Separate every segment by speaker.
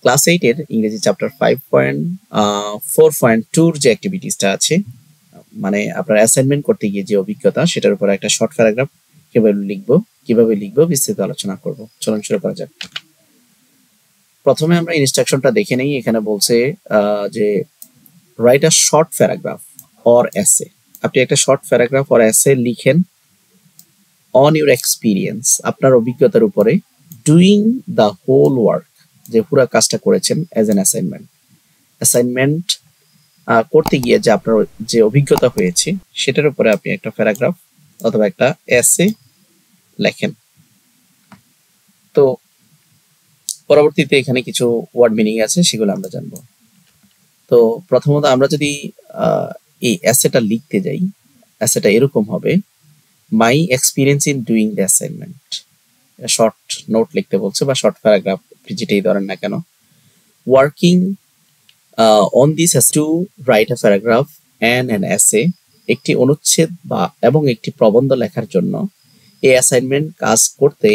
Speaker 1: Class 8 এর ইংরেজি chapter 5.4.2 যে অ্যাক্টিভিটিসটা আছে, মানে আপনার অ্যাসাইনমেন্ট করতে গিয়ে যে অভিজ্ঞতা, সেটার উপর একটা শর্ট প্যারাগ্রাফ কিভাবে লিখবো বিস্তারিত আলোচনা করব। চলুন শুরু করা যাক। প্রথমে আমরা ইনস্ট্রাকশনটা দেখে নেই। এখানে বলছে যে write a short paragraph or এসে। আপনি একটা শর্ট প্যারাগ্রাফ অর এসে লিখেন অন ইউর এক্সপিরিয়েন্স, আপনার অভিজ্ঞতার উপরে, ডুইং দ্য হোল ওয়ার্ক, যে পুরো কাজটা করেছেন অ্যাজ অ্যান অ্যাসাইনমেন্ট করতে গিয়ে যে আপনার যে অভিজ্ঞতা হয়েছে সেটার উপরে আপনি একটা প্যারাগ্রাফ অথবা একটা এসে লেখেন। তো পরবর্তীতে এখানে কিছু ওয়ার্ড মিনিং আছে, সেগুলো আমরা জানবো। তো প্রথমত আমরা যদি এই এসেটা লিখতে যাই, এসেটা এরকম হবে, my experience in doing the assignment. Short note লিখতে বলছে বা শর্ট প্যারাগ্রাফ, যেটাই ধরেন না কেন। Working on this to write a paragraph and an essay, একটি অনুচ্ছেদ এবং একটি প্রবন্ধ লেখার জন্য এই অ্যাসাইনমেন্ট কাজ করতে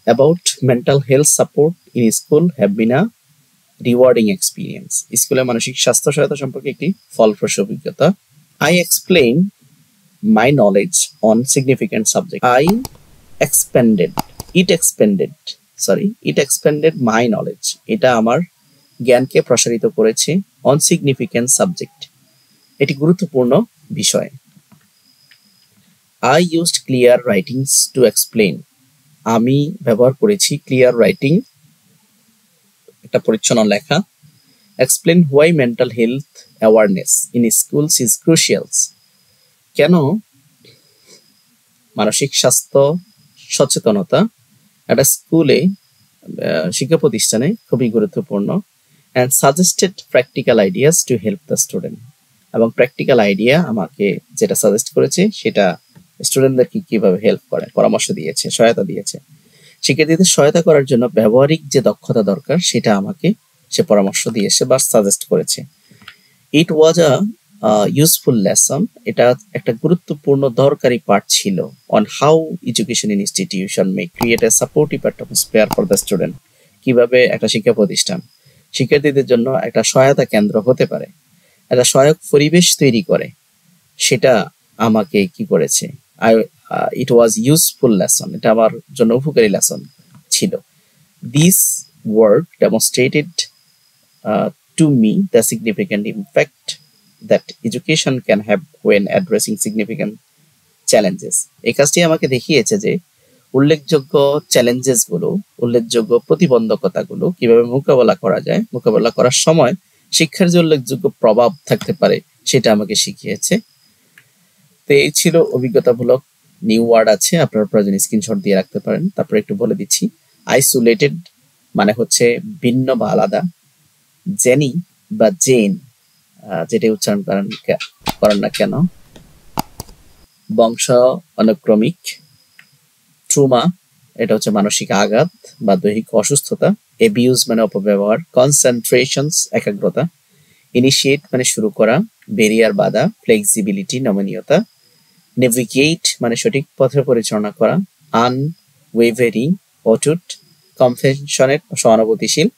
Speaker 1: about mental health support in school have been a rewarding experience. স্কুলে মানসিক স্বাস্থ্য সহায়তা সম্পর্কে একটি ফলপ্রসূ অভিজ্ঞতা। I explain my knowledge on significant subject. It expended my knowledge. এটা আমার জ্ঞানকে প্রসারিত করেছে। অন সিগনিফিক্যান্ট সাবজেক্ট, এটি গুরুত্বপূর্ণ বিষয়। I used clear writings to explain. আমি ব্যবহার করেছি ক্লিয়ার রাইটিং, একটা পরিচ্ছন্ন লেখা। Explain why mental health awareness in schools is crucial. কেন মানসিক স্বাস্থ্য সচেতনতা একটা স্কুলে, শিক্ষা প্রতিষ্ঠানে খুবই গুরুত্বপূর্ণ। And suggested practical ideas to help the student, এবং প্র্যাকটিক্যাল আইডিয়া আমাকে যেটা সাজেস্ট করেছে সেটা স্টুডেন্টদেরকে কিভাবে হেল্প করে, পরামর্শ দিয়েছে, সহায়তা দিয়েছে। শিক্ষার্থীদের সহায়তা করার জন্য ব্যবহারিক যে দক্ষতা দরকার সেটা আমাকে সে পরামর্শ দিয়েছে বা সাজেস্ট করেছে। ইট ওয়াজ আ ইউজফুল লেসন, এটা একটা গুরুত্বপূর্ণ দরকারি পাঠ ছিল। On how education institution May create a supportive atmosphere for the student, কিভাবে একটা শিক্ষা প্রতিষ্ঠান শিক্ষার্থীদের জন্য একটা সহায়তা কেন্দ্র হতে পারে, একটা সহায়ক পরিবেশ তৈরি করে, সেটা আমাকে কি করেছে। ইট ওয়াজ ইউজফুল লেসন, এটা আমার জন্য উপকারী লেসন ছিল। This work demonstrated to me the significant impact that education can have when addressing significant challenges. এই কাজটি আমাকে দেখিয়েছে যে উল্লেখযোগ্য প্রতিবন্ধকতাগুলো কিভাবে মোকাবেলা করা যায়, মোকাবেলা করার সময় শিক্ষার যে উল্লেখযোগ্য প্রভাব থাকতে পারে সেটা আমাকে শিখিয়েছে। তো এই ছিল অভিজ্ঞতামূলক নিউ ওয়ার্ড আছে, আপনারা প্রয়োজনে স্ক্রিনশট দিয়ে রাখতে পারেন। তারপরে একটু বলে দিচ্ছি। আইসোলেটেড মানে হচ্ছে ভিন্ন বা আলাদা। জেনি বা জেন, যেটা উচ্চারণ করেন না কেন। বংশ অনুক্রমিক। ট্রুমা, এটা হচ্ছে মানসিক আঘাত বা দৈহিক অসুস্থতা। এবিউজ মানে অপব্যবহার। কনসেন্ট্রেশনস একাগ্রতা। ইনিশিয়েট মানে শুরু করা। বেরিয়ার বাধা। ফ্লেক্সিবিলিটি নমনীয়তা। নেভিগেট মানে সঠিক পথে পরিচালনা করা। আনওয়েভারিং অটুট। কমপেনশনেট সহানুভূতিশীল।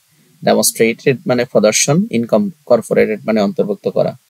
Speaker 1: ডেমনস্ট্রেটেড মানে প্রদর্শন। ইনকর্পোরেটেড মানে অন্তর্ভুক্ত করা।